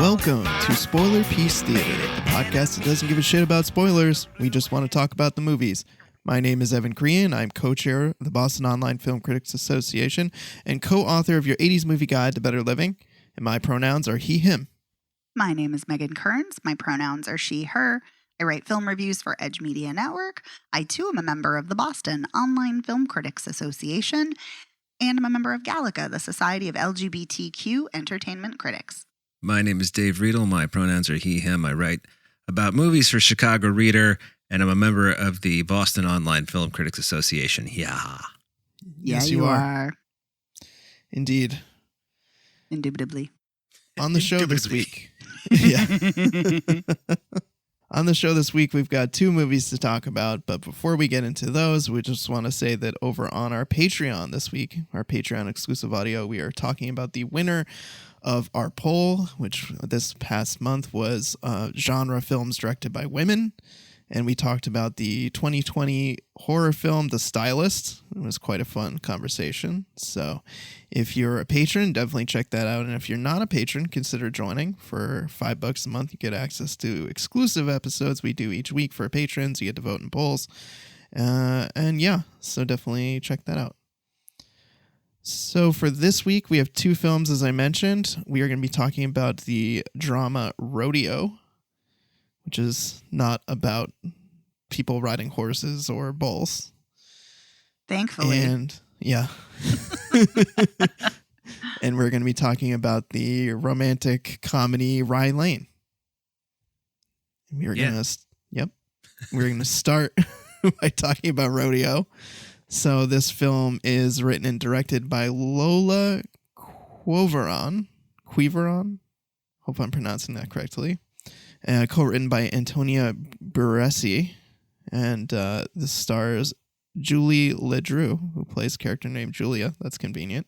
Welcome to Spoiler Peace Theater, the podcast that doesn't give a shit about spoilers. We just want to talk about the movies. My name is Evan Crean. I'm co-chair of the Boston Online Film Critics Association and co-author of your 80s Movie Guide to Better Living. And my pronouns are he, him. My name is Megan Kearns. My pronouns are she, her. I write film reviews for Edge Media Network. I, too, am a member of the Boston Online Film Critics Association. And I'm a member of Gallica, the Society of LGBTQ Entertainment Critics. My name is Dave Riedel. My pronouns are he, him. I write about movies for Chicago Reader, and I'm a member of the Boston Online Film Critics Association. Yeah. Yes, you are. Indeed. Indubitably. On the show this week. Yeah. On the show this week, we've got two movies to talk about, but before we get into those, we just want to say that over on our Patreon this week, our Patreon exclusive audio, we are talking about the winner of our poll, which this past month was genre films directed by women. And we talked about the 2020 horror film, The Stylist. It was quite a fun conversation. So if you're a patron, definitely check that out. And if you're not a patron, consider joining. For $5 a month, you get access to exclusive episodes we do each week for patrons. You get to vote in polls. And yeah, so definitely check that out. So for this week, we have two films, as I mentioned. We are going to be talking about the drama Rodeo, which is not about people riding horses or bulls. Thankfully. And yeah. And we're going to be talking about the romantic comedy Rye Lane. We're going to start by talking about Rodeo. So this film is written and directed by Lola Quoveron. Hope I'm pronouncing that correctly. Co-written by Antonia Baresi. And this stars Julie Ledrew, who plays a character named Julia. That's convenient.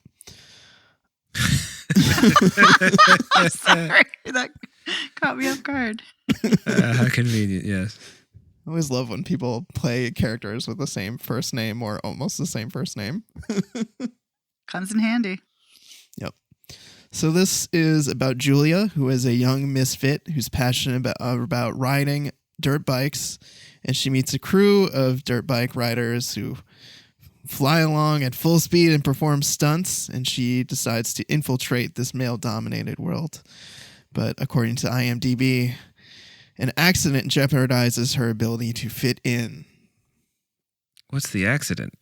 Sorry, that caught me off guard. How convenient, yes. I always love when people play characters with the same first name or almost the same first name. Comes in handy. Yep. So this is about Julia, who is a young misfit who's passionate about riding dirt bikes, and she meets a crew of dirt bike riders who fly along at full speed and perform stunts, and she decides to infiltrate this male-dominated world. But according to IMDb, an accident jeopardizes her ability to fit in. What's the accident?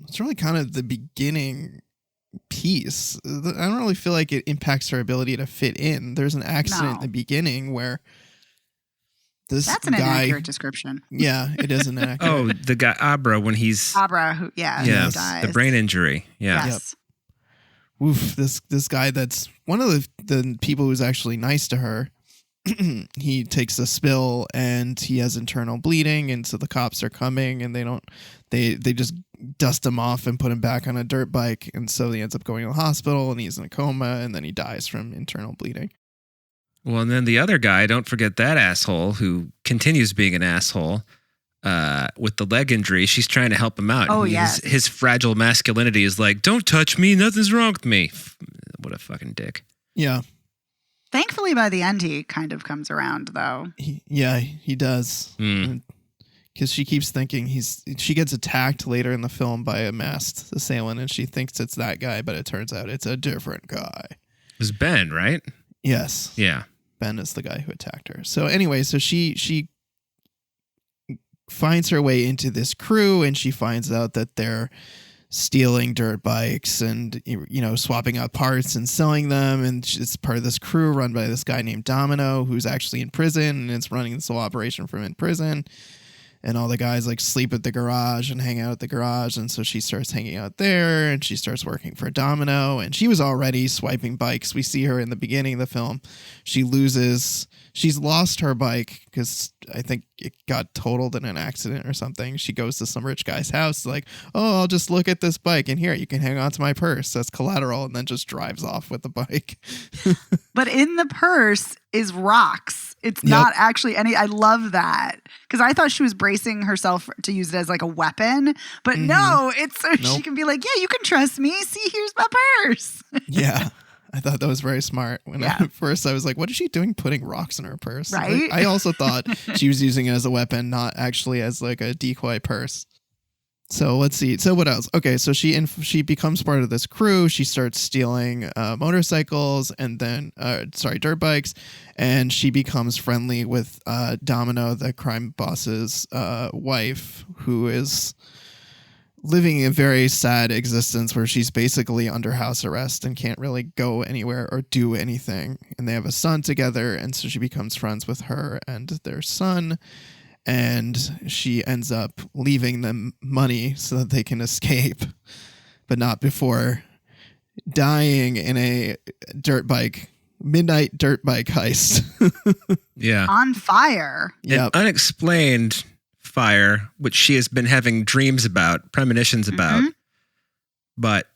It's really kind of the beginning piece. I don't really feel like it impacts her ability to fit in. There's an accident at the beginning where That's an inaccurate description. Yeah, it is an inaccurate. Oh, the guy Abra when he's Abra, who dies. The brain injury. Yeah. Yes. Yep. Oof, this guy that's one of the people who's actually nice to her. He takes a spill and he has internal bleeding, and so the cops are coming and they just dust him off and put him back on a dirt bike, and so he ends up going to the hospital and he's in a coma, and then he dies from internal bleeding. Well, and then the other guy, don't forget that asshole who continues being an asshole with the leg injury. She's trying to help him out. Oh, yes. His fragile masculinity is like, don't touch me. Nothing's wrong with me. What a fucking dick. Yeah. Thankfully, by the end, he kind of comes around, though. He does. Because she keeps thinking she gets attacked later in the film by a masked assailant, and she thinks it's that guy, but it turns out it's a different guy. It was Ben, right? Yes. Yeah. Ben is the guy who attacked her. So anyway, so she finds her way into this crew, and she finds out that they're stealing dirt bikes and, swapping out parts and selling them. And it's part of this crew run by this guy named Domino, who's actually in prison, and it's running this whole operation from in prison. And all the guys sleep at the garage and hang out at the garage. And so she starts hanging out there, and she starts working for Domino, and she was already swiping bikes. We see her in the beginning of the film. She's lost her bike because I think it got totaled in an accident or something. She goes to some rich guy's house like, oh, I'll just look at this bike, and here, you can hang on to my purse. That's collateral. And then just drives off with the bike. But in the purse is rocks. It's not actually I love that. Because I thought she was bracing herself to use it as a weapon. But no, it's so she can be like, yeah, you can trust me. See, here's my purse. Yeah. I thought that was very smart. At first I was like, what is she doing putting rocks in her purse? Right? I also thought she was using it as a weapon, not actually as like a decoy purse. So let's see. So what else? Okay, so she becomes part of this crew. She starts stealing motorcycles and then, dirt bikes, and she becomes friendly with Domino, the crime boss's wife, who is living a very sad existence where she's basically under house arrest and can't really go anywhere or do anything. And they have a son together, and so she becomes friends with her and their son. And she ends up leaving them money so that they can escape, but not before dying in a midnight dirt bike heist. Yeah. On fire. An unexplained fire, which she has been having dreams about, premonitions about. But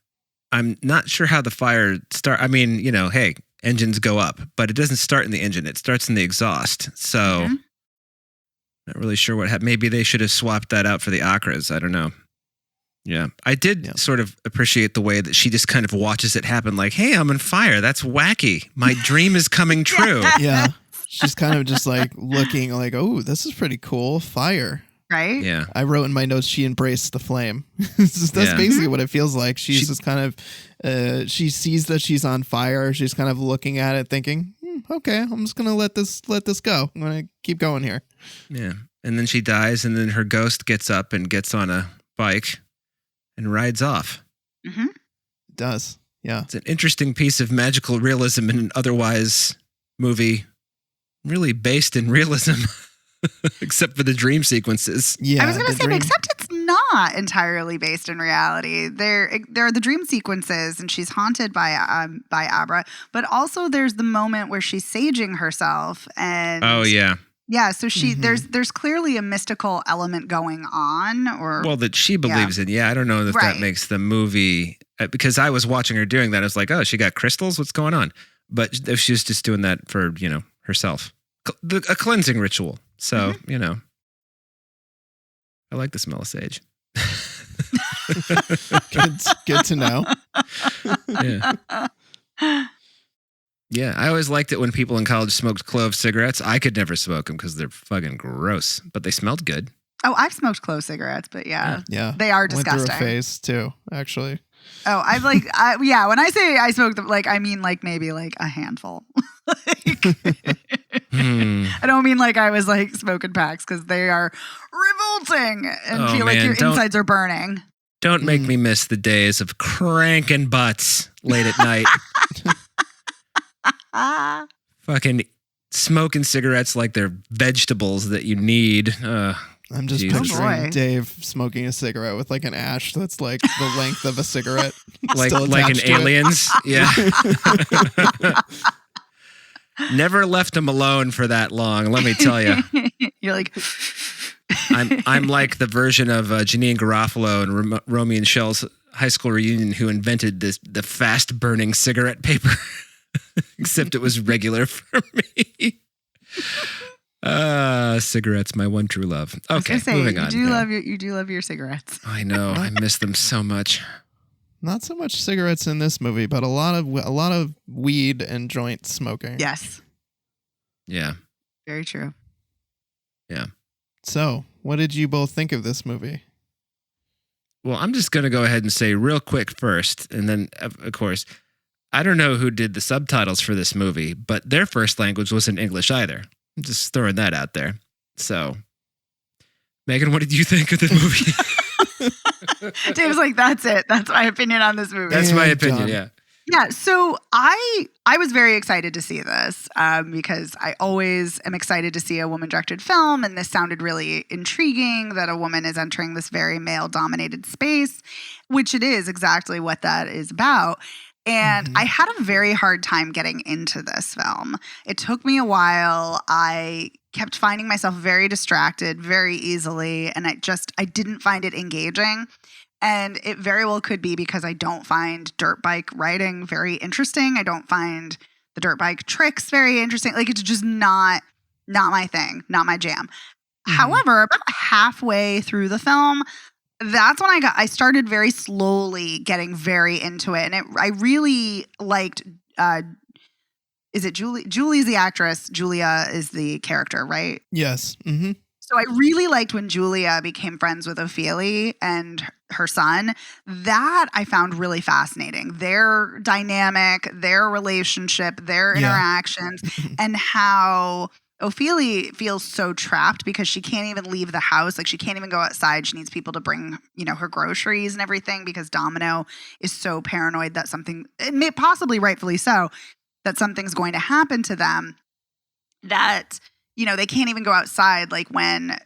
I'm not sure how the fire I mean, hey, engines go up, but it doesn't start in the engine. It starts in the exhaust. So... Not really sure what happened. Maybe they should have swapped that out for the Acras. I don't know. Yeah. I did sort of appreciate the way that she just kind of watches it happen like, hey, I'm on fire. That's wacky. My dream is coming true. Yeah. She's kind of just like looking like, oh, this is pretty cool. Fire. Right? Yeah. I wrote in my notes, she embraced the flame. That's basically what it feels like. She's just kind of, she sees that she's on fire. She's kind of looking at it thinking, okay, I'm just going to let this go. I'm going to keep going here. Yeah. And then she dies, and then her ghost gets up and gets on a bike and rides off. Mm-hmm. It does. Yeah. It's an interesting piece of magical realism in an otherwise movie really based in realism, except for the dream sequences. Yeah. I was going to say, except it's not entirely based in reality. There are the dream sequences, and she's haunted by Abra, but also there's the moment where she's saging herself. And oh, yeah. Yeah, so there's clearly a mystical element going on, that she believes in. Yeah, I don't know if that makes the movie, because I was watching her doing that. I was like, oh, she got crystals. What's going on? But she was just doing that for herself, a cleansing ritual. So I like the smell of sage. Good to know. Yeah. Yeah, I always liked it when people in college smoked clove cigarettes. I could never smoke them because they're fucking gross, but they smelled good. Oh, I've smoked clove cigarettes, but yeah, they are disgusting. Went through a phase too, actually. Oh, I've when I say I smoked them, I mean maybe a handful. I don't mean I was smoking packs, because they are revolting and feel like your insides are burning. Don't make me miss the days of cranking butts late at night. Fucking smoking cigarettes like they're vegetables that you need. I'm just picturing Dave smoking a cigarette with an ash that's the length of a cigarette. like an Aliens. Yeah. Never left him alone for that long, let me tell you. You're like... I'm like the version of Janine Garofalo and Romy and Shell's high school reunion who invented the fast burning cigarette paper. Except it was regular for me. Cigarettes, my one true love. Okay, moving on. You do love your cigarettes. I know. I miss them so much. Not so much cigarettes in this movie, but a lot of weed and joint smoking. Yes. Yeah. Very true. Yeah. So, what did you both think of this movie? Well, I'm just going to go ahead and say real quick first, and then, of course, I don't know who did the subtitles for this movie, but their first language wasn't English either. I'm just throwing that out there. So, Megan, what did you think of the movie? Dave's like, that's it. That's my opinion on this movie. That's my opinion, yeah. Yeah, so I was very excited to see this because I always am excited to see a woman-directed film, and this sounded really intriguing that a woman is entering this very male-dominated space, which it is exactly what that is about. And I had a very hard time getting into this film. It took me a while. I kept finding myself very distracted very easily, and I didn't find it engaging. And it very well could be because I don't find dirt bike riding very interesting. I don't find the dirt bike tricks very interesting. It's just not my thing, not my jam. However, about halfway through the film, that's when I started very slowly getting very into it. And I really liked is it Julie? Julie's the actress. Julia is the character, right? Yes. Mm-hmm. So I really liked when Julia became friends with Ophelia and her son. That I found really fascinating. Their dynamic, their relationship, their interactions, and how Ophelia feels so trapped because she can't even leave the house. Like she can't even go outside. She needs people to bring, her groceries and everything because Domino is so paranoid that something, possibly rightfully so, that something's going to happen to them that they can't even go outside. Like when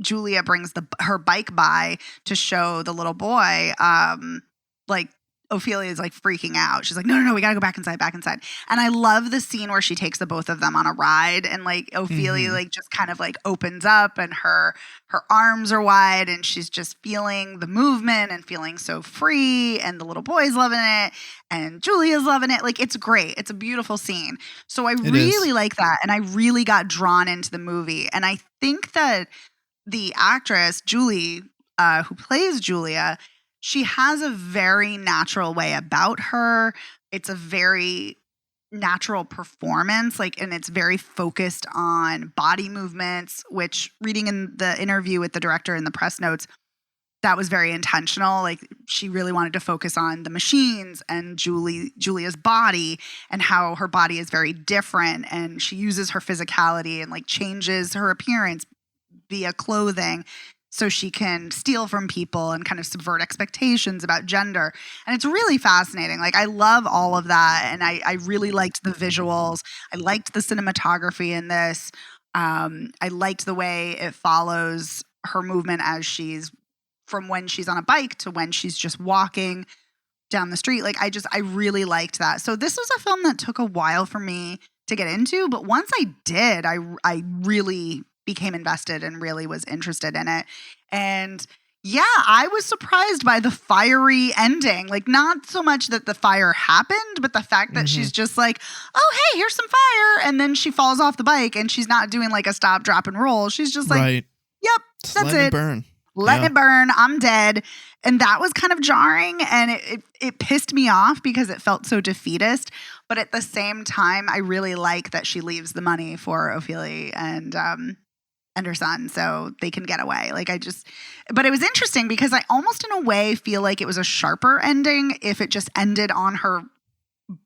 Julia brings her bike by to show the little boy, like Ophelia is like freaking out. She's like, no, we gotta go back inside. And I love the scene where she takes the both of them on a ride, and like Ophelia like just kind of like opens up, and her arms are wide, and she's just feeling the movement and feeling so free. And the little boy's loving it, and Julia's loving it. Like it's great. It's a beautiful scene. So I really like that, and I really got drawn into the movie. And I think that the actress Julie, who plays Julia, she has a very natural way about her. It's a very natural performance, and it's very focused on body movements, which reading in the interview with the director in the press notes, that was very intentional. Like she really wanted to focus on the machines and Julia's body and how her body is very different. And she uses her physicality and like changes her appearance via clothing so she can steal from people and kind of subvert expectations about gender. And it's really fascinating. Like I love all of that. And I really liked the visuals. I liked the cinematography in this. I liked the way it follows her movement as she's from when she's on a bike to when she's just walking down the street. Like I really liked that. So this was a film that took a while for me to get into, but once I did, I really became invested and really was interested in it. And yeah, I was surprised by the fiery ending. Like not so much that the fire happened, but the fact that she's just like, oh, hey, here's some fire. And then she falls off the bike and she's not doing like a stop, drop, and roll. She's just like, yep, just that's letting it burn. Letting it burn. I'm dead. And that was kind of jarring. And it pissed me off because it felt so defeatist. But at the same time, I really like that she leaves the money for Ophelia and her son so they can get away. But it was interesting because I almost in a way feel like it was a sharper ending if it just ended on her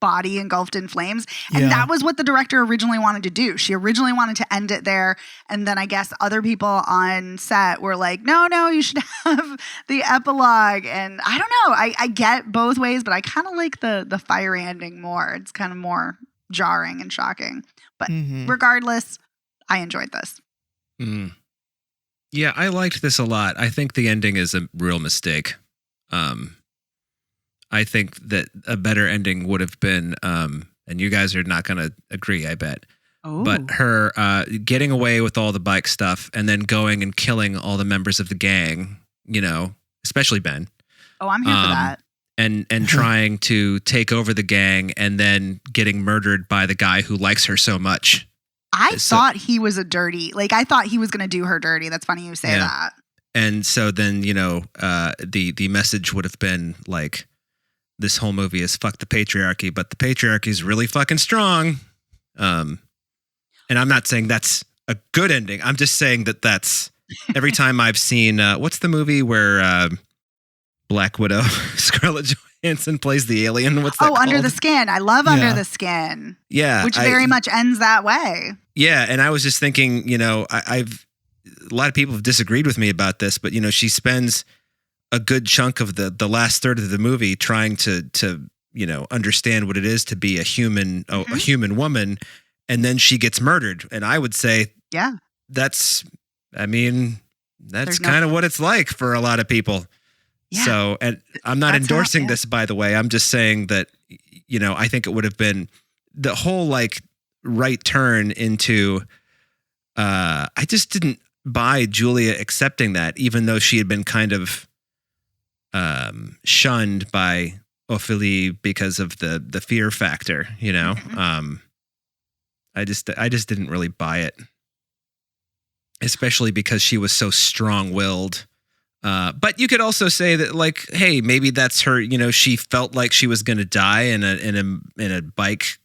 body engulfed in flames. And that was what the director originally wanted to do. She originally wanted to end it there. And then I guess other people on set were like, no, you should have the epilogue. And I don't know. I get both ways, but I kind of like the fiery ending more. It's kind of more jarring and shocking. But regardless, I enjoyed this. Yeah, I liked this a lot. I think the ending is a real mistake. I think that a better ending would have been, and you guys are not going to agree, I bet, but her getting away with all the bike stuff and then going and killing all the members of the gang, especially Ben. Oh, I'm here for that. And trying to take over the gang and then getting murdered by the guy who likes her so much. I thought he was I thought he was going to do her dirty. That's funny you say that. And so then, the message would have been like, this whole movie is fuck the patriarchy, but the patriarchy is really fucking strong. And I'm not saying that's a good ending. I'm just saying that's every time I've seen, what's the movie where Black Widow, Scarlett Johansson plays the alien? What's that called? Under the Skin. I love Under the Skin. Yeah. Which very much ends that way. Yeah. And I was just thinking, I've a lot of people have disagreed with me about this, but she spends a good chunk of the last third of the movie trying to understand what it is to be a human woman, and then she gets murdered. And I would say, that's kind of what it's like for a lot of people. Yeah. So, and I'm not endorsing this, by the way. I'm just saying that, I think it would have been the whole right turn into, I just didn't buy Julia accepting that, even though she had been kind of shunned by Ophelia because of the fear factor, I just didn't really buy it, especially because she was so strong-willed But you could also say that, like, hey, maybe that's her. You know, she felt like she was going to die in a bike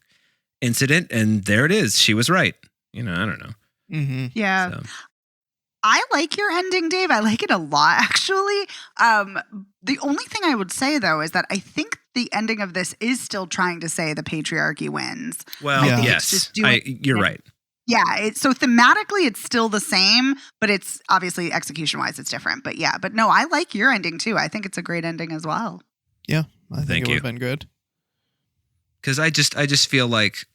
incident, and there it is. She was right. You know, I don't know. Mm-hmm. Yeah. So. I like your ending, Dave. I like it a lot, actually. The only thing I would say, though, is that I think the ending of this is still trying to say the patriarchy wins. Well, I think yes, it's just you're right. Yeah, so thematically it's still the same, but it's obviously execution-wise it's different. But yeah, but no, I like your ending too. I think it's a great ending as well. Yeah, I think Thank it would you. have been good. Because I just feel like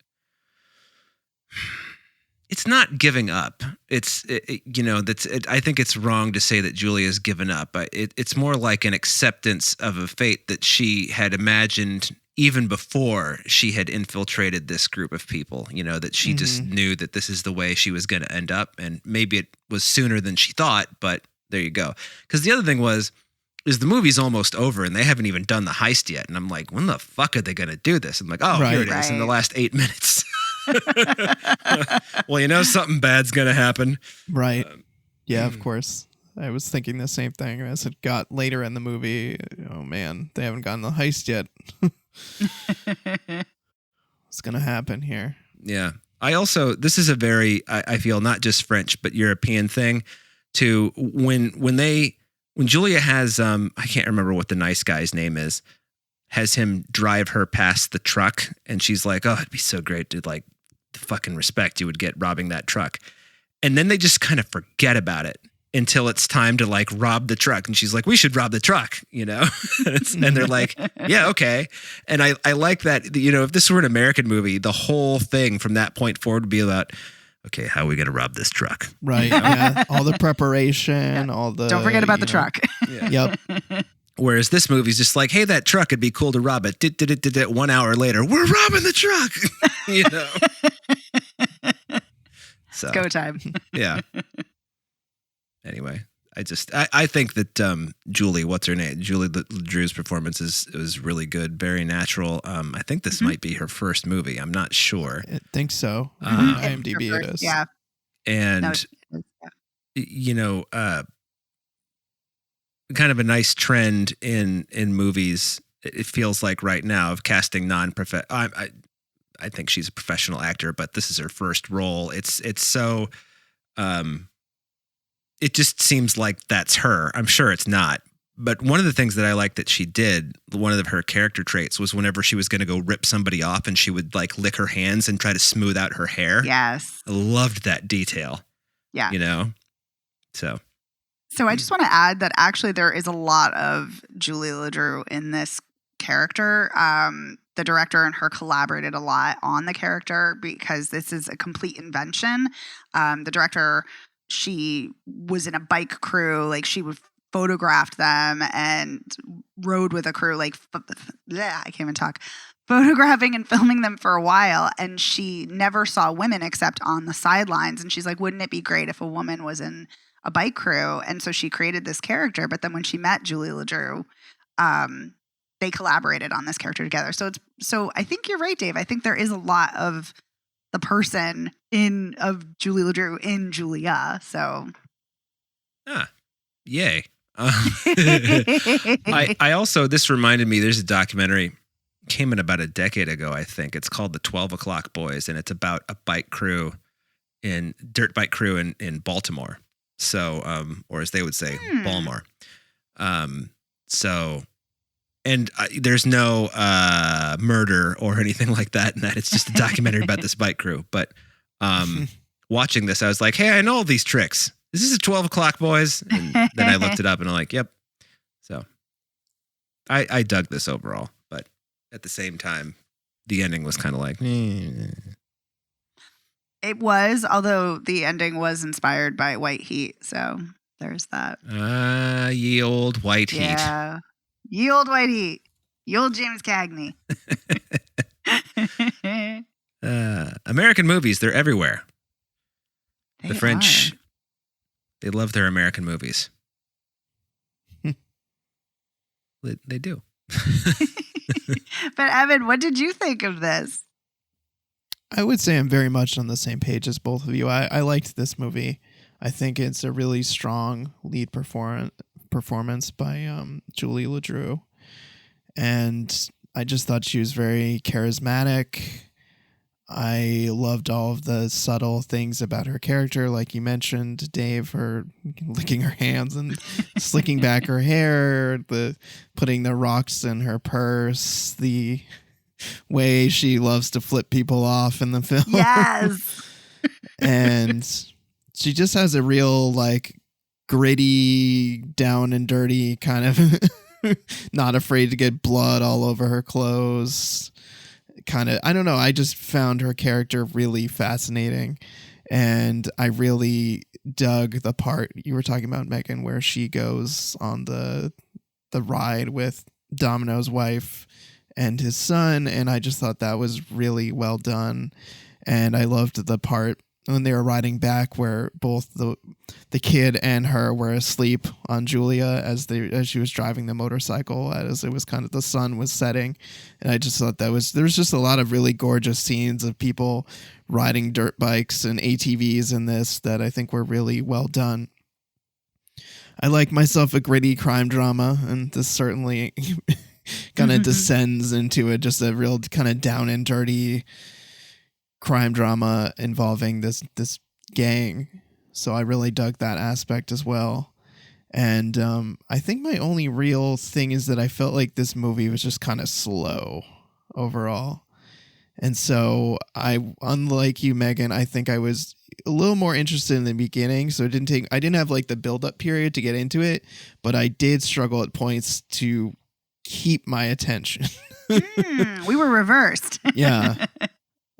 it's not giving up. I think it's wrong to say that Julia's given up. It's more like an acceptance of a fate that she had imagined even before she had infiltrated this group of people, you know, that she just knew that this is the way she was going to end up. And maybe it was sooner than she thought, but there you go. Because the other thing is the movie's almost over and they haven't even done the heist yet. And I'm like, when the fuck are they going to do this? I'm like, oh, here it is in the last 8 minutes. Well, you know, something bad's going to happen. Right. Yeah, of course. I was thinking the same thing as it got later in the movie. Oh, man, they haven't gotten the heist yet. What's going to happen here? Yeah. This is a very, I feel, not just French, but European thing to when Julia has, I can't remember what the nice guy's name is, has him drive her past the truck. And she's like, oh, it'd be so great to like the fucking respect you would get robbing that truck. And then they just kind of forget about it until it's time to like rob the truck. And she's like, we should rob the truck, you know? And they're like, yeah, okay. And I like that, you know, if this were an American movie, the whole thing from that point forward would be about, okay, how are we going to rob this truck? Right. Yeah. All the preparation, all the... Don't forget about the truck. Yep. Whereas this movie's just like, hey, that truck, it'd be cool to rob it. 1 hour later, we're robbing the truck, you know? So, Go time. Yeah. Anyway, I think that Julie, what's her name? Julie Drew's performance is really good, very natural. I think this might be her first movie. I'm not sure. I think so. IMDb it is. Yeah. And, you know, kind of a nice trend in movies, it feels like right now, of casting non-professional. I think she's a professional actor, but this is her first role. It's so... it just seems like that's her. I'm sure it's not. But one of the things that I liked that she did, one of her character traits, was whenever she was going to go rip somebody off and she would like lick her hands and try to smooth out her hair. Yes. I loved that detail. Yeah. You know? So I just want to add that actually there is a lot of Julie LeDrew in this character. The director and her collaborated a lot on the character because this is a complete invention. The director... she was in a bike crew, like she would photograph them and rode with a crew, like I can't even talk, photographing and filming them for a while. And she never saw women except on the sidelines. And she's like, wouldn't it be great if a woman was in a bike crew? And so she created this character. But then when she met Julie LeDrew, they collaborated on this character together. So I think you're right, Dave. I think there is a lot of the person of Julie LeDrew in Julia. So, yay! I also, this reminded me. There's a documentary came in about a decade ago. I think it's called The 12 O'Clock Boys, and it's about a dirt bike crew in Baltimore. So, or as they would say, Baltimore. And there's no murder or anything like that in that. It's just a documentary about this bike crew. But watching this, I was like, hey, I know all these tricks. Is this a 12 O'Clock Boys? And then I looked it up and I'm like, yep. So I dug this overall. But at the same time, the ending was kind of like, It was, although the ending was inspired by White Heat. So there's that. Ye old White Heat. Yeah. Ye old White Heat. Ye old James Cagney. American movies, they're everywhere. They the French, they love their American movies. They do. But Evan, what did you think of this? I would say I'm very much on the same page as both of you. I liked this movie. I think it's a really strong lead performance performance by Julie Ledrew. And I just thought she was very charismatic. I loved all of the subtle things about her character, like you mentioned, Dave, her licking her hands and slicking back her hair, the putting the rocks in her purse, the way she loves to flip people off in the film. Yes. And she just has a real like gritty, down and dirty kind of not afraid to get blood all over her clothes. Kind of, I don't know. I just found her character really fascinating. And I really dug the part you were talking about, Megan, where she goes on the ride with Domino's wife and his son. And I just thought that was really well done. And I loved the part when they were riding back where both the kid and her were asleep on Julia as she was driving the motorcycle, as it was kind of the sun was setting. And I just thought there was just a lot of really gorgeous scenes of people riding dirt bikes and ATVs in this that I think were really well done. I like myself a gritty crime drama, and this certainly kind of descends into just a real kind of down and dirty crime drama involving this gang. So I really dug that aspect as well. And I think my only real thing is that I felt like this movie was just kind of slow overall. And so unlike you, Megan, I think I was a little more interested in the beginning. So I didn't have like the build up period to get into it, but I did struggle at points to keep my attention. We were reversed. Yeah.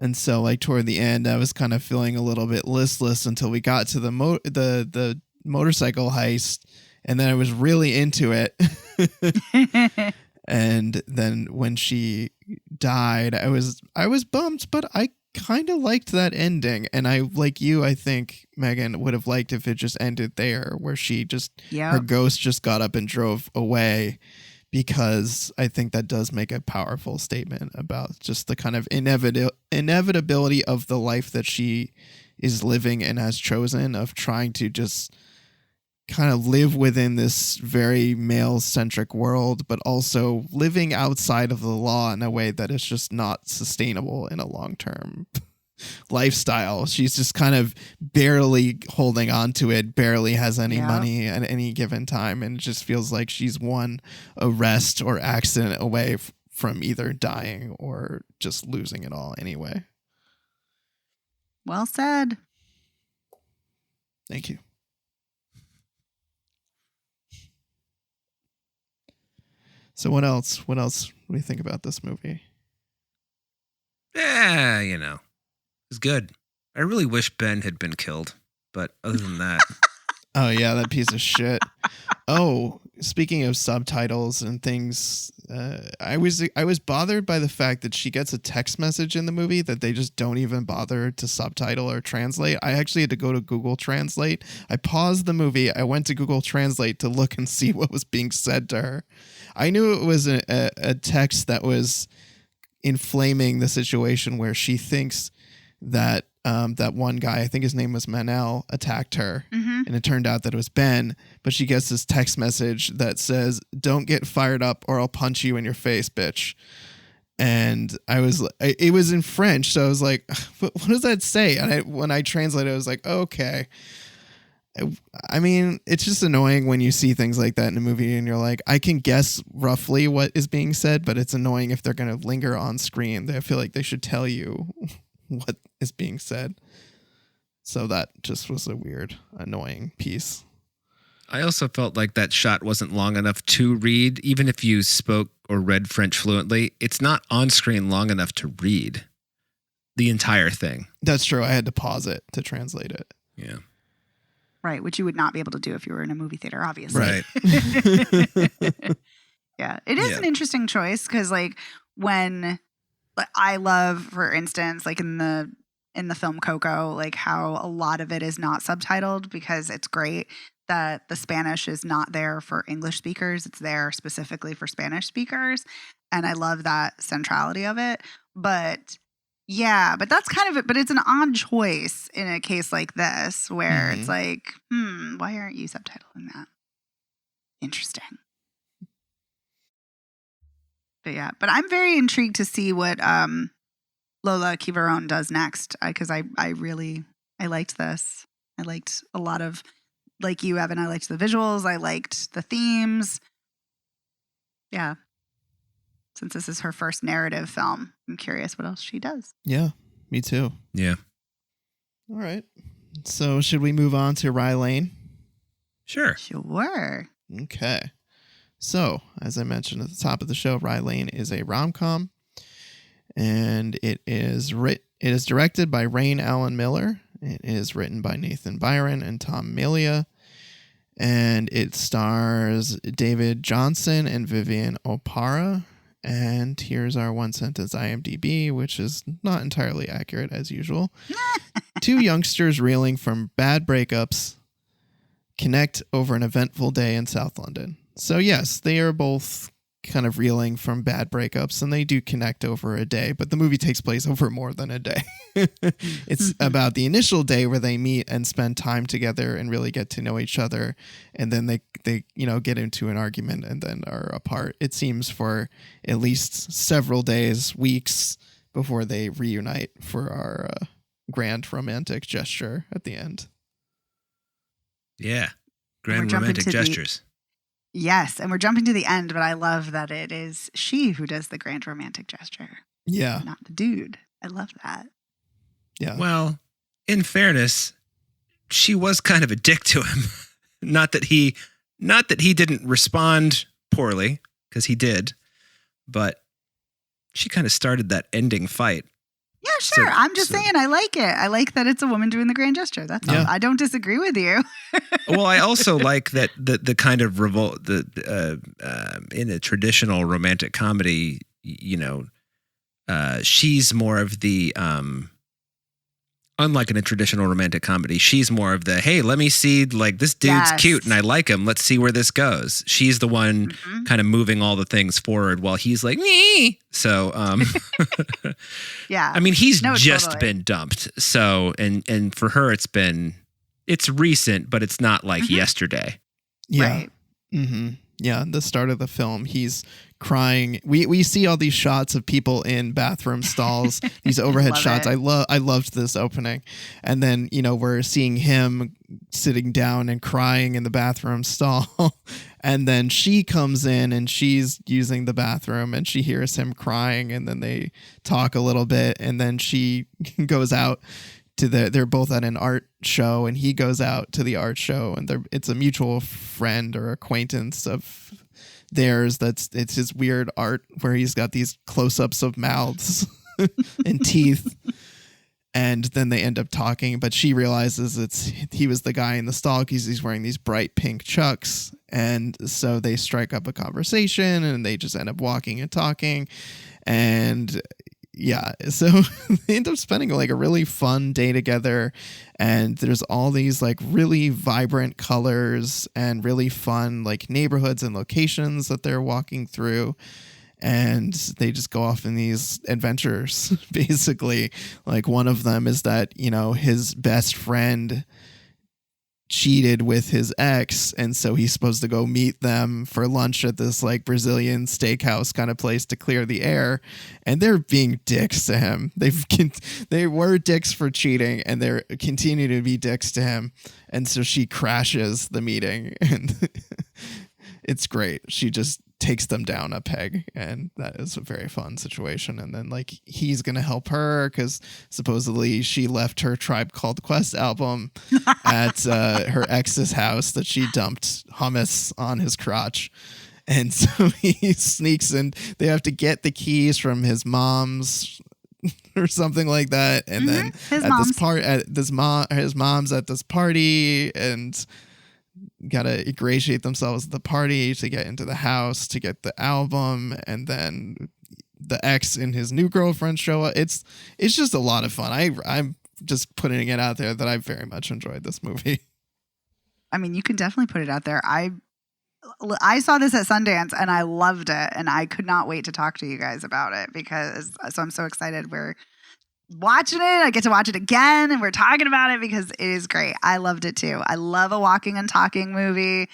And so, like, toward the end, I was kind of feeling a little bit listless until we got to the motorcycle heist, and then I was really into it. And then when she died, I was bummed, but I kind of liked that ending. And I, like you, I think, Megan, would have liked if it just ended there, where she just, her ghost just got up and drove away. Because I think that does make a powerful statement about just the kind of inevitability of the life that she is living and has chosen, of trying to just kind of live within this very male-centric world, but also living outside of the law in a way that is just not sustainable in a long-term lifestyle. She's just kind of barely holding on to it, barely has any money at any given time, and it just feels like she's one arrest or accident away from either dying or just losing it all anyway. Well said. Thank you. So what else? What do you think about this movie? Yeah, it's good. I really wish Ben had been killed, but other than that. Oh yeah, that piece of shit. Oh, speaking of subtitles and things, I was bothered by the fact that she gets a text message in the movie that they just don't even bother to subtitle or translate. I actually had to go to Google Translate. I paused the movie. I went to Google Translate to look and see what was being said to her. I knew it was a text that was inflaming the situation where she thinks that that one guy, I think his name was Manel, attacked her. And it turned out that it was Ben. But she gets this text message that says, "Don't get fired up or I'll punch you in your face, bitch." And it was in French. So I was like, what does that say? And when I translated, I was like, okay. I mean, it's just annoying when you see things like that in a movie and you're like, I can guess roughly what is being said, but it's annoying if they're going to linger on screen. I feel like they should tell you what is being said. So that just was a weird, annoying piece. I also felt like that shot wasn't long enough to read. Even if you spoke or read French fluently, it's not on screen long enough to read the entire thing. That's true. I had to pause it to translate it. Yeah. Right, which you would not be able to do if you were in a movie theater, obviously. Right. Yeah, it is an interesting choice because, like, when I love, for instance, like in the film Coco, like how a lot of it is not subtitled because it's great that the Spanish is not there for English speakers; it's there specifically for Spanish speakers, and I love that centrality of it. But yeah, but that's kind of it. But it's an odd choice in a case like this where it's like, why aren't you subtitling that? Interesting. But yeah, but I'm very intrigued to see what Lola Kivaron does next, because I liked this. I liked a lot of, like you, Evan, I liked the visuals. I liked the themes. Yeah. Since this is her first narrative film, I'm curious what else she does. Yeah, me too. Yeah. All right. So should we move on to Rye Lane? Sure. Sure. Okay. So, as I mentioned at the top of the show, Rye Lane is a rom-com, and it is directed by Rain Allen Miller. It is written by Nathan Byron and Tom Melia, and it stars David Johnson and Vivian Opara. And here's our one-sentence IMDb, which is not entirely accurate, as usual. Two youngsters reeling from bad breakups connect over an eventful day in South London. So, yes, they are both kind of reeling from bad breakups, and they do connect over a day, but the movie takes place over more than a day. It's about the initial day where they meet and spend time together and really get to know each other, and then they get into an argument and then are apart. It seems for at least several days, weeks before they reunite for our grand romantic gesture at the end. Yeah. Grand romantic gestures. Yes, and we're jumping to the end, but I love that it is she who does the grand romantic gesture. Yeah. Not the dude. I love that. Yeah. Well, in fairness, she was kind of a dick to him. Not that he didn't respond poorly, because he did, but she kind of started that ending fight. Yeah, sure. I'm just saying I like it. I like that it's a woman doing the grand gesture. That's all. I don't disagree with you. Well, I also like that the kind of revolt in a traditional romantic comedy, she's more of the unlike in a traditional romantic comedy, she's more of the, hey, let me see, like, this dude's cute and I like him. Let's see where this goes. She's the one kind of moving all the things forward while he's like, nee. So, yeah. I mean, he's just been dumped. So, and for her, it's recent, but it's not like yesterday. Yeah. Right. Mm-hmm. Yeah. The start of the film, he's crying. We see all these shots of people in bathroom stalls, these overhead shots. I loved this opening. And then, we're seeing him sitting down and crying in the bathroom stall. And then she comes in and she's using the bathroom and she hears him crying, and then they talk a little bit, and then she goes out to they're both at an art show, and he goes out to the art show, and it's a mutual friend or acquaintance of theirs. It's his weird art where he's got these close-ups of mouths and teeth, and then they end up talking, but she realizes he was the guy in the stall because he's wearing these bright pink Chucks, and so they strike up a conversation and they just end up walking and talking, and yeah, so they end up spending like a really fun day together, and there's all these like really vibrant colors and really fun like neighborhoods and locations that they're walking through, and they just go off in these adventures. Basically, like one of them is that his best friend cheated with his ex, and so he's supposed to go meet them for lunch at this like Brazilian steakhouse kind of place to clear the air, and they're being dicks to him. They were dicks for cheating, and they're continue to be dicks to him, and so she crashes the meeting, and it's great. She just takes them down a peg, and that is a very fun situation. And then like he's gonna help her because supposedly she left her Tribe Called Quest album at her ex's house that she dumped hummus on his crotch, and so he sneaks in. They have to get the keys from his mom's or something like that, and then his mom's at this party, and gotta ingratiate themselves at the party to get into the house to get the album, and then the ex and his new girlfriend show up. It's just a lot of fun. I'm just putting it out there that I very much enjoyed this movie. I mean, you can definitely put it out there. I saw this at Sundance and I loved it, and I could not wait to talk to you guys about it so I'm so excited we're watching it. I get to watch it again and we're talking about it because it is great. I loved it too. I love a walking and talking movie.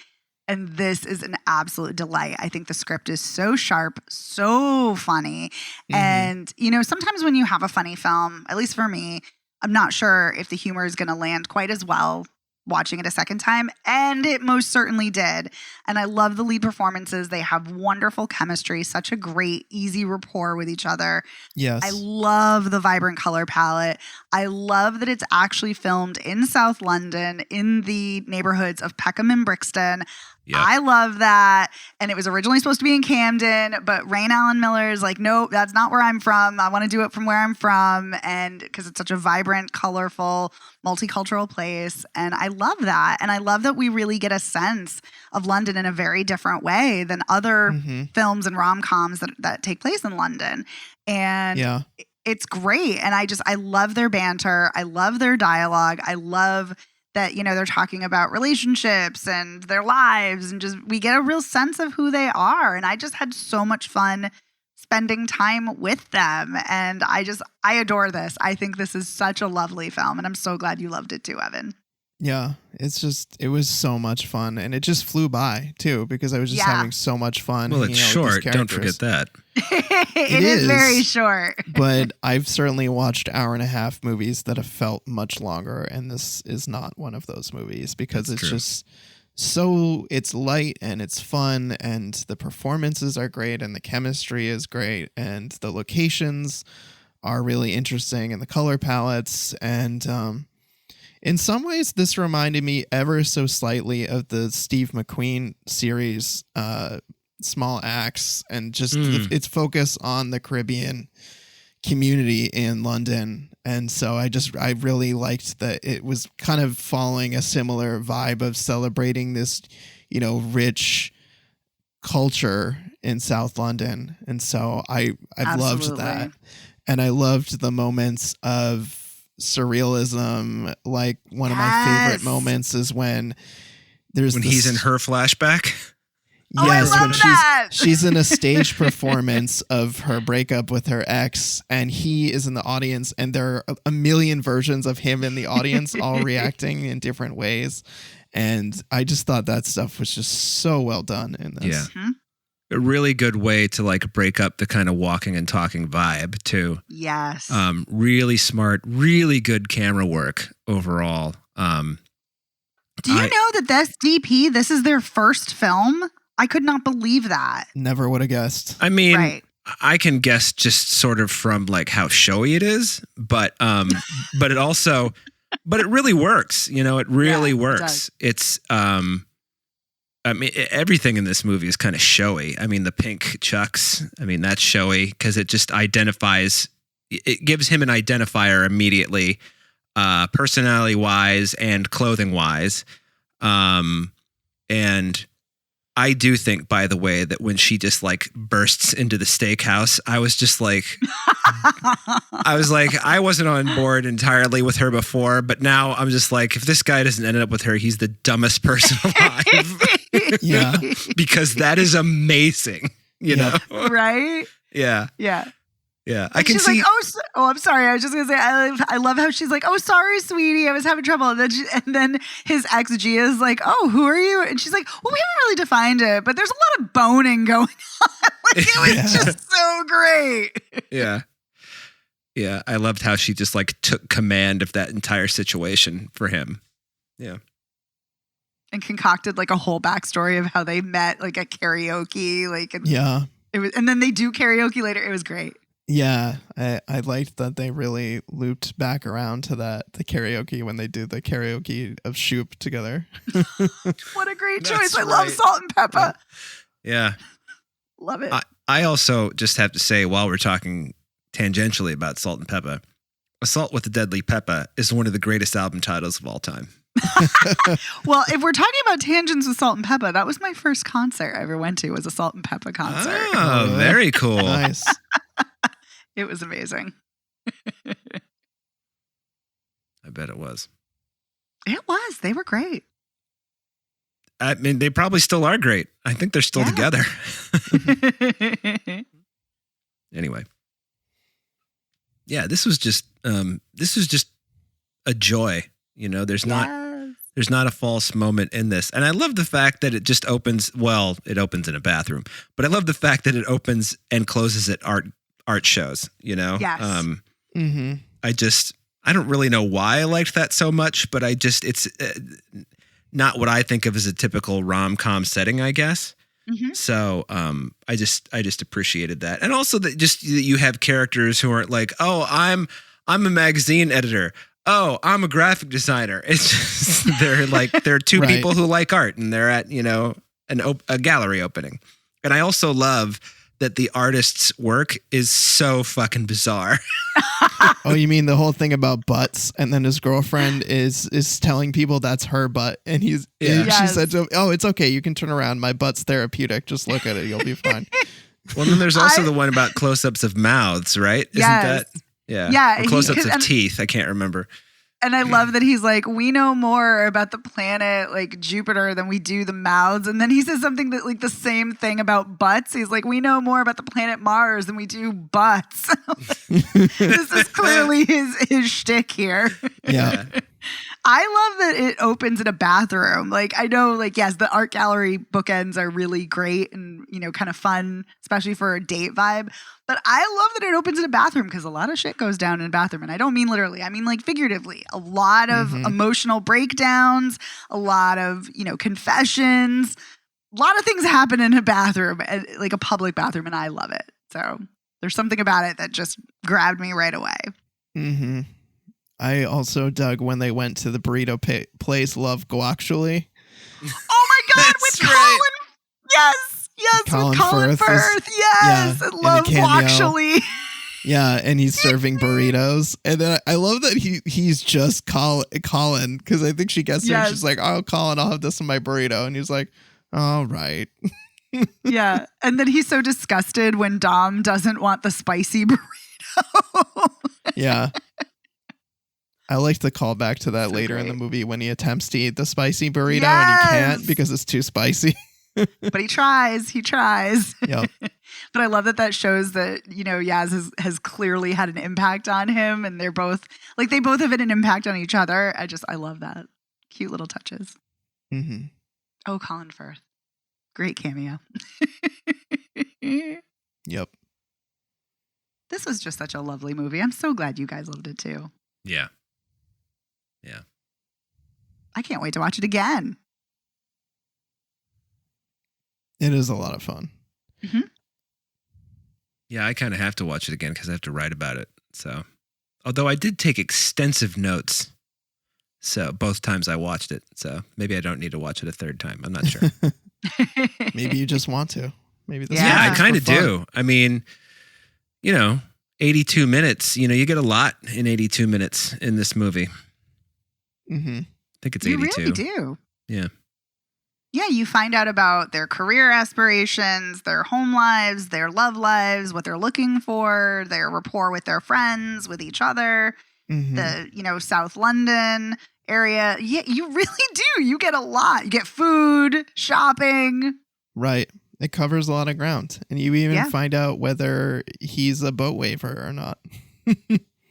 And this is an absolute delight. I think the script is so sharp, so funny. And, sometimes when you have a funny film, at least for me, I'm not sure if the humor is going to land quite as well watching it a second time, and it most certainly did. And I love the lead performances. They have wonderful chemistry, such a great, easy rapport with each other. Yes. I love the vibrant color palette. I love that it's actually filmed in South London in the neighborhoods of Peckham and Brixton. Yep. I love that. And it was originally supposed to be in Camden, but Rain Allen Miller is like, nope, that's not where I'm from. I want to do it from where I'm from. And because it's such a vibrant, colorful, multicultural place. And I love that. And I love that we really get a sense of London in a very different way than other films and rom-coms that take place in London. And it's great. And I love their banter. I love their dialogue. I love that, they're talking about relationships and their lives, and just we get a real sense of who they are. And I just had so much fun spending time with them. And I adore this. I think this is such a lovely film. And I'm so glad you loved it too, Evan. Yeah, it was so much fun, and it just flew by too because I was just having so much fun. Well, it's short. Don't forget that. it is very short. But I've certainly watched hour-and-a-half movies that have felt much longer, and this is not one of those movies because it's just it's light and it's fun, and the performances are great, and the chemistry is great, and the locations are really interesting, and the color palettes, and in some ways, this reminded me ever so slightly of the Steve McQueen series, Small Axe, and just its focus on the Caribbean community in London. And so I really liked that it was kind of following a similar vibe of celebrating this, rich culture in South London. And so I loved that. And I loved the moments of surrealism. Like one of my favorite moments is when he's in her flashback. Yes, when she's in a stage performance of her breakup with her ex, and he is in the audience, and there are a million versions of him in the audience, all reacting in different ways. And I just thought that stuff was just so well done in this. Yeah. A really good way to break up the kind of walking and talking vibe too. Yes. Really smart, really good camera work overall. Do you know that this is their first film? I could not believe that. Never would have guessed. I mean, I can guess just sort of from how showy it is, but it also, but it really works. It really works. It's everything in this movie is kind of showy. I mean, the pink chucks, that's showy because it just identifies, it gives him an identifier immediately, personality wise and clothing wise. And I do think, by the way, that when she just bursts into the steakhouse, I was just I wasn't on board entirely with her before, but now I'm just if this guy doesn't end up with her, he's the dumbest person alive. Yeah. Because that is amazing, you know? Right? Yeah. Yeah. Yeah. And she's like, I'm sorry. I was just going to say, I love how she's like, oh, sorry, sweetie. I was having trouble. And then his ex Gia is like, oh, who are you? And she's like, well, we haven't really defined it, but there's a lot of boning going on. It was just so great. Yeah. Yeah. I loved how she just took command of that entire situation for him. Yeah. And concocted a whole backstory of how they met at karaoke. And then they do karaoke later. It was great. Yeah, I liked that they really looped back around to the karaoke when they do the karaoke of Shoop together. What a great choice. I love Salt and Pepper. Yeah. Love it. I also just have to say, while we're talking tangentially about Salt and Pepper, Assault with a Deadly Pepper is one of the greatest album titles of all time. Well, if we're talking about tangents with Salt and Pepper, that was my first concert I ever went to, was a Salt and Pepper concert. Oh, very cool. Nice. It was amazing. I bet it was. It was. They were great. I mean, they probably still are great. I think they're still together. Anyway. Yeah, this was just a joy. There's not There's not a false moment in this. And I love the fact that it just opens, well, it opens in a bathroom, but I love the fact that it opens and closes at art shows, you know? Yes. I don't really know why I liked that so much, but it's not what I think of as a typical rom-com setting, I guess. So I just appreciated that. And also that you have characters who aren't like, oh, I'm a magazine editor. Oh, I'm a graphic designer. It's just, they're two people who like art and they're at, a gallery opening. And I also love that the artist's work is so fucking bizarre. Oh, you mean the whole thing about butts, and then his girlfriend is telling people that's her butt, and she said to him, "Oh, it's okay, you can turn around. My butt's therapeutic. Just look at it, you'll be fine." Well, then there's also the one about close-ups of mouths, right? Isn't that? Yeah. Or close-ups of teeth. I can't remember. And I love that he's like, we know more about the planet like Jupiter than we do the mouths. And then he says something that like the same thing about butts. He's like, we know more about the planet Mars than we do butts. This is clearly his shtick here. Yeah. I love that it opens in a bathroom. Like, I know, like, yes, the art gallery bookends are really great and, kind of fun, especially for a date vibe. But I love that it opens in a bathroom because a lot of shit goes down in a bathroom. And I don't mean literally. I mean, like, figuratively. A lot of emotional breakdowns, a lot of, confessions. A lot of things happen in a bathroom, like a public bathroom, and I love it. So there's something about it that just grabbed me right away. Mm-hmm. I also dug when they went to the burrito place, Love Guactually. Oh my God, with Colin. Yes, with Colin Firth. Yes, I love Guactually. Yeah, and he's serving burritos. And then I love that he's just Colin, because I think she gets there and she's like, "Oh, Colin, I'll have this in my burrito." And he's like, "All right." Yeah, and then he's so disgusted when Dom doesn't want the spicy burrito. Yeah. I like the callback to that later in the movie when he attempts to eat the spicy burrito and he can't because it's too spicy. But he tries. Yep. But I love that shows that, Yaz has clearly had an impact on him, and they're both, like, they both have had an impact on each other. I love that. Cute little touches. Mm-hmm. Oh, Colin Firth. Great cameo. Yep. This was just such a lovely movie. I'm so glad you guys loved it too. Yeah. I can't wait to watch it again. It is a lot of fun. Mm-hmm. Yeah, I kind of have to watch it again because I have to write about it. So, although I did take extensive notes, so both times I watched it. So maybe I don't need to watch it a third time. I'm not sure. Maybe you just want to. Maybe this. Yeah, I kind of do. I mean, 82 minutes. You get a lot in 82 minutes in this movie. Mm-hmm. I think it's 82. You really do. Yeah. Yeah, you find out about their career aspirations, their home lives, their love lives, what they're looking for, their rapport with their friends, with each other, the, South London area. Yeah, you really do. You get a lot. You get food, shopping. Right. It covers a lot of ground. And you even find out whether he's a boat waver or not.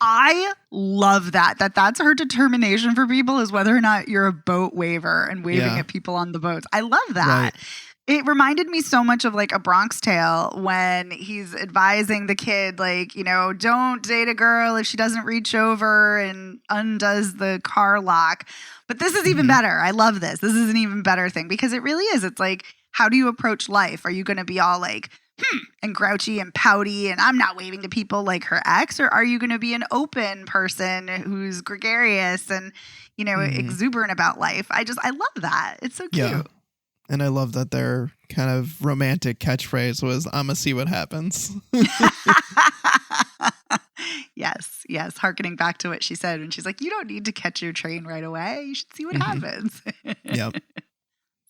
I love that's her determination for people is whether or not you're a boat waver and waving at people on the boats. I love that. Right. It reminded me so much of like A Bronx Tale when he's advising the kid, like, don't date a girl if she doesn't reach over and undoes the car lock. But this is even better. I love this. This is an even better thing because it really is. It's like, how do you approach life? Are you going to be all like, and grouchy and pouty and I'm not waving to people like her ex, or are you going to be an open person who's gregarious and exuberant about life? I love that. It's so cute. Yeah. And I love that their kind of romantic catchphrase was "I'ma see what happens." Yes, hearkening back to what she said when she's like, you don't need to catch your train right away, you should see what happens. Yep.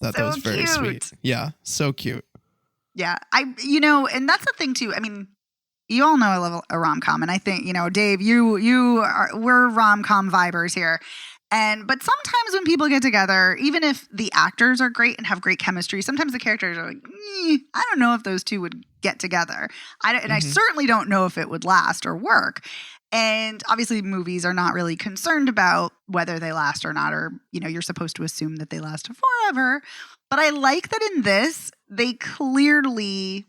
That was very cute. sweet. Yeah, so cute. Yeah, and that's the thing too. I mean, you all know I love a rom-com, and I think, Dave, we're rom-com vibers here. But sometimes when people get together, even if the actors are great and have great chemistry, sometimes the characters are like, I don't know if those two would get together. I certainly don't know if it would last or work. And obviously movies are not really concerned about whether they last or not, or, you're supposed to assume that they last forever. But I like that in this, they clearly,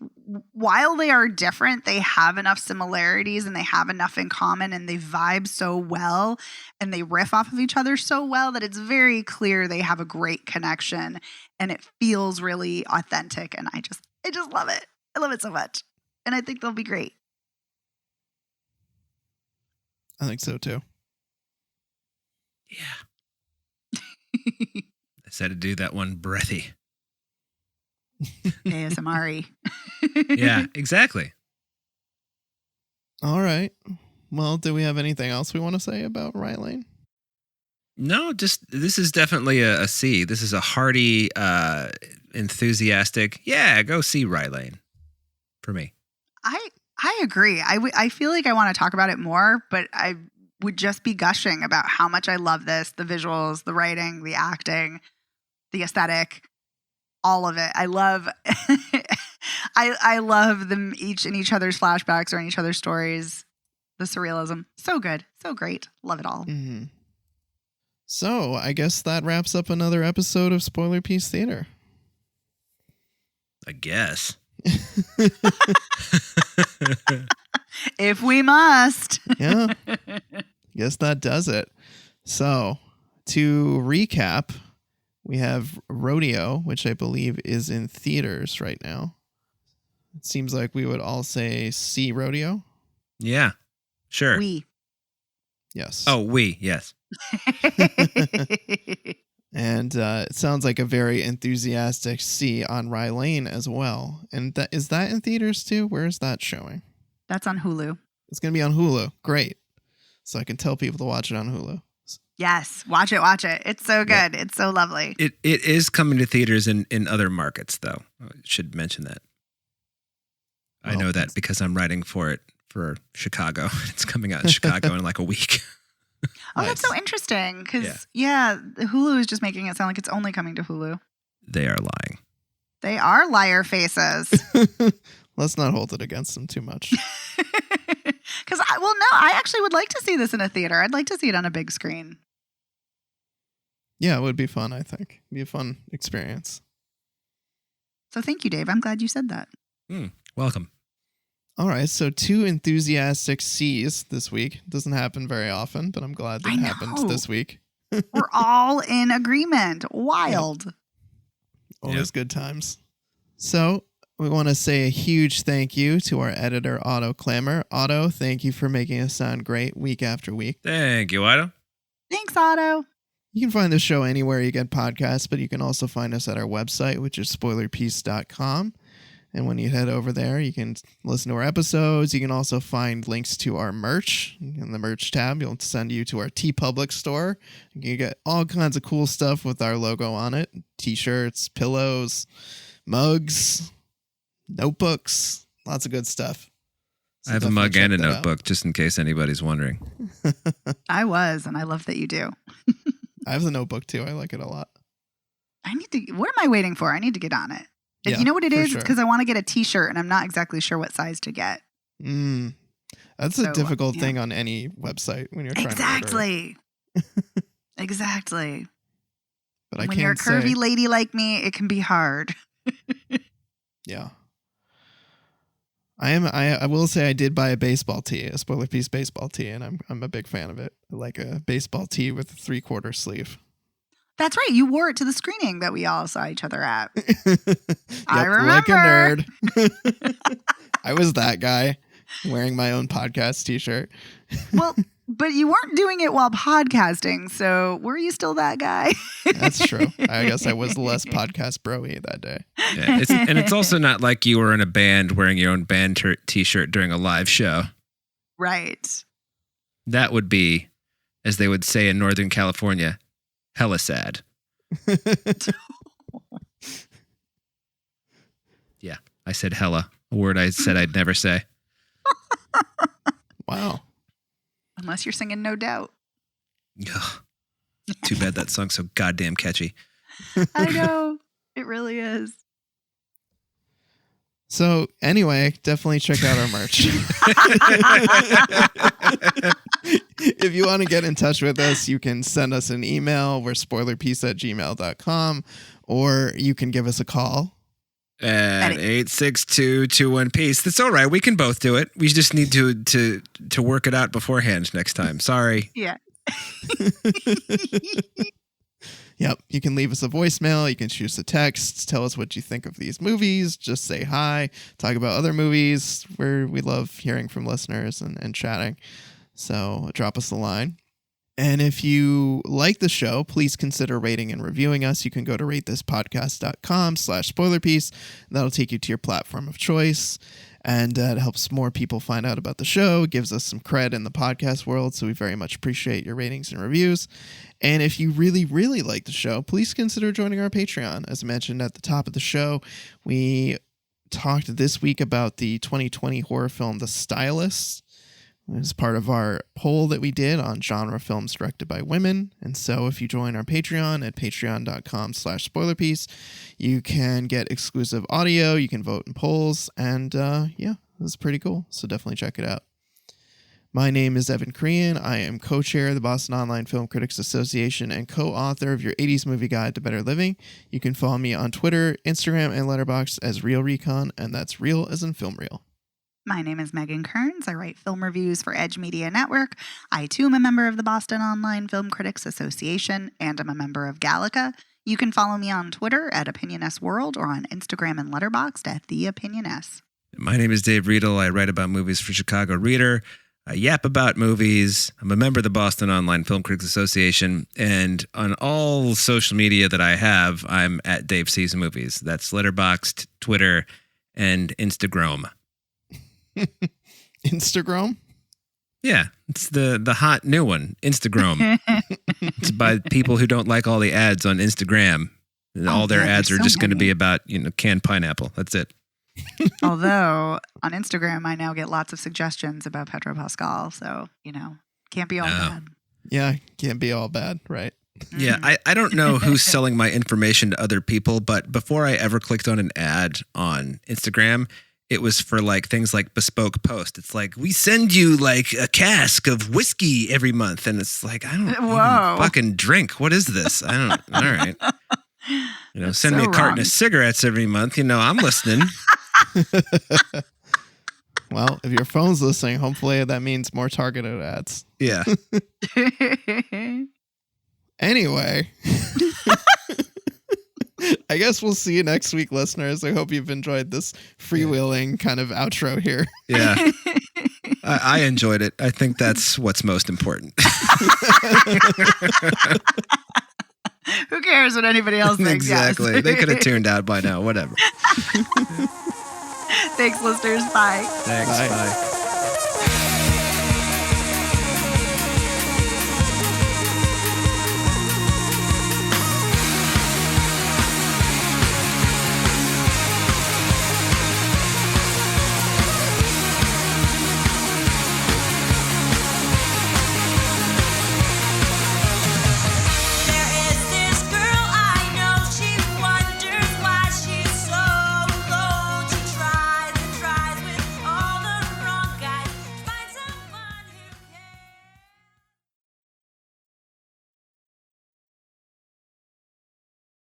while they are different, they have enough similarities and they have enough in common and they vibe so well and they riff off of each other so well that it's very clear they have a great connection and it feels really authentic. And I just love it. I love it so much. And I think they'll be great. I think so too. Yeah. I said to do that one breathy. ASMR. Yeah, exactly. All right. Well, do we have anything else we want to say about Rye Lane? No, just this is definitely a C. This is a hearty, enthusiastic. Yeah, go see Rye Lane. For me, I agree. I feel like I want to talk about it more, but I would just be gushing about how much I love this, the visuals, the writing, the acting, the aesthetic, all of it. I love I love them each in each other's flashbacks or in each other's stories. The surrealism. So good. So great. Love it all. Mm-hmm. So I guess that wraps up another episode of Spoiler Piece Theater. I guess. If we must. Yeah. Guess that does it. So to recap, we have Rodeo, which I believe is in theaters right now. It seems like we would all say see Rodeo. Yeah, sure. We. Yes. Oh, yes. And it sounds like a very enthusiastic C on Rye Lane as well. And is that in theaters too? Where is that showing? That's on Hulu. It's going to be on Hulu. Great. So I can tell people to watch it on Hulu. Yes. Watch it. It's so good. Yeah. It's so lovely. It is coming to theaters in other markets, though. I should mention that. I know that because I'm writing for it for Chicago. It's coming out in Chicago in like a week. Oh, that's so interesting. Because, Hulu is just making it sound like it's only coming to Hulu. They are lying. They are liar faces. Let's not hold it against them too much. Because, I actually would like to see this in a theater. I'd like to see it on a big screen. Yeah, it would be fun, I think. It'd be a fun experience. So thank you, Dave. I'm glad you said that. Welcome. All right, so 2 enthusiastic C's this week. Doesn't happen very often, but I'm glad that it happened this week. We're all in agreement. Wild. Yep. Always good times. So we want to say a huge thank you to our editor, Otto Clammer. Otto, thank you for making us sound great week after week. Thank you, Otto. Thanks, Otto. You can find the show anywhere you get podcasts, but you can also find us at our website, which is spoilerpiece.com. And when you head over there, you can listen to our episodes. You can also find links to our merch in the merch tab. It'll send you to our TeePublic store. You get all kinds of cool stuff with our logo on it. T-shirts, pillows, mugs, notebooks, lots of good stuff. So I have a mug and a notebook, just in case anybody's wondering. I was, and I love that you do. I have the notebook too. I like it a lot. What am I waiting for? I need to get on it. Yeah, you know what it is? sure. It's because I want to get a t-shirt and I'm not exactly sure what size to get. That's a difficult thing on any website when you're trying to order. Exactly. But when you're a curvy lady like me, it can be hard. Yeah. I will say I did buy a baseball tee, a Spoiler Piece baseball tee, and I'm a big fan of it. I like a baseball tee with a 3/4 sleeve. That's right. You wore it to the screening that we all saw each other at. I remember. Like a nerd. I was that guy wearing my own podcast t-shirt. Well, but you weren't doing it while podcasting, so were you still that guy? That's true. I guess I was less podcast bro-y that day. Yeah, it's also not like you were in a band wearing your own band t-shirt during a live show. Right. That would be, as they would say in Northern California, hella sad. Yeah, I said hella, a word I said I'd never say. Wow. Unless you're singing No Doubt. Ugh. Too bad that song's so goddamn catchy. I know. It really is. So anyway, definitely check out our merch. If you want to get in touch with us, you can send us an email. We're spoilerpiece@gmail.com, or you can give us a call. At 86221-PEACE. That's all right. We can both do it. We just need to work it out beforehand next time. Sorry. Yeah. Yep. You can leave us a voicemail. You can shoot us a text. Tell us what you think of these movies. Just say hi. Talk about other movies. We love hearing from listeners and chatting. So drop us a line. And if you like the show, please consider rating and reviewing us. You can go to ratethispodcast.com/spoilerpiece. That'll take you to your platform of choice. And it helps more people find out about the show, gives us some cred in the podcast world. So we very much appreciate your ratings and reviews. And if you really, really like the show, please consider joining our Patreon. As mentioned at the top of the show, we talked this week about the 2020 horror film, The Stylist. It was part of our poll that we did on genre films directed by women. And so if you join our Patreon at patreon.com/spoilerpiece, you can get exclusive audio, you can vote in polls, and yeah, it's pretty cool. So definitely check it out. My name is Evan Crean. I am co-chair of the Boston Online Film Critics Association and co-author of your 80s Movie Guide to Better Living. You can follow me on Twitter, Instagram, and Letterboxd as Real Recon, and that's real as in film reel. My name is Megan Kearns. I write film reviews for Edge Media Network. I, too, am a member of the Boston Online Film Critics Association, and I'm a member of Gallica. You can follow me on Twitter at OpinionSWorld or on Instagram and Letterboxd at TheOpinionS. My name is Dave Riedel. I write about movies for Chicago Reader. I yap about movies. I'm a member of the Boston Online Film Critics Association. And on all social media that I have, I'm at Dave Sees Movies. That's Letterboxd, Twitter, and Instagram. Instagram? Yeah, it's the hot new one, Instagram. It's by people who don't like all the ads on Instagram. And all their ads are just going to be about, canned pineapple. That's it. Although on Instagram, I now get lots of suggestions about Pedro Pascal. So, can't be all bad. Yeah, can't be all bad, right? Yeah, I don't know who's selling my information to other people, but before I ever clicked on an ad on Instagram, it was for things like Bespoke Post. It's like, we send you a cask of whiskey every month. And it's like, I don't even fucking drink. What is this? I don't. All right. Send me a carton of cigarettes every month. I'm listening. Well, if your phone's listening, hopefully that means more targeted ads. Yeah. Anyway. I guess we'll see you next week, listeners. I hope you've enjoyed this freewheeling kind of outro here. Yeah. I enjoyed it. I think that's what's most important. Who cares what anybody else thinks? Exactly. Yes. They could have tuned out by now. Whatever. Thanks, listeners. Bye. Thanks. Bye.